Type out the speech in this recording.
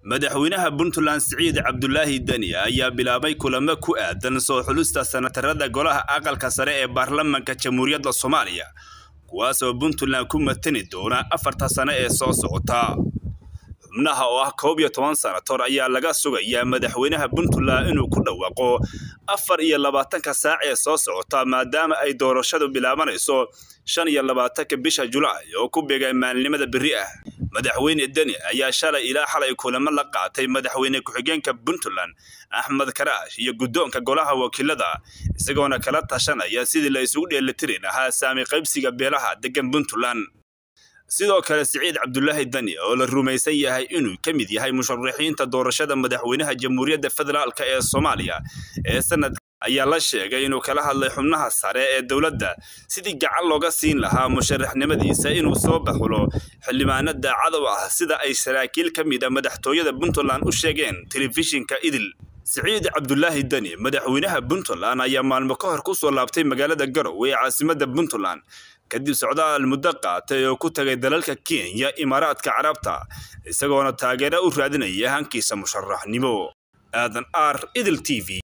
madaxweynaha Puntland Siciid Cabdullaahi Dani ayaa bilaabay kulamo ku aadan soo xulista sanatarada golaha aqalka sare ee baarlamaanka Jamhuuriyadda Soomaaliya kuwaas oo Puntland ku matani doona 4 sano ee soo socota. xubnaha oo ah 12 sanator ayaa laga sugayaa madaxweynaha Puntland inuu ku dhawaaqo 24 saac ee soo socota maadaama ay doorashadu bilaabanayso 25 bisha Julaay oo ku beegay maalinimada berri ah. madaxweyne Dani ayaa shalay ilaa xalay kulamo la qaatay madaxweyne ku-xigeenka Puntland Axmed Karaash iyo guddoonka golaha wakiilada isagoona kala tashanaya sidii la isugu dheelitirin lahaa saami qaybsiga beelaha degan Puntland. sidoo kale Siciid Cabdullaahi Dani oo la rumaysan yahay inuu ka mid yahay musharaxiinta doorashada madaxweynaha Jamhuuriyadda Federaalka ee Soomaaliya ee sanad ayaa la sheegay inuu kala hadlay xubnaha sare ee dawladda sidii gacan looga siin lahaa musharaxnimadiisa inuu soo baxulo xildhibaanada cadow ah sida ay saraakiil ka mid ah madaxtooyada Puntland u sheegeen telefishinka Idil. Siciid Cabdullaahi Dani madaxweynaha Puntland ayaa maalmo ka hor ku soo laabtay magaalada Garowe ee caasimadda Puntland kadib socdaal muddo qaatay oo ku tagay dalalka Kenya Imaaraadka Carabta isagoona taageero u raadinaya hankiisa musharaxnimo. aadan Idil TV.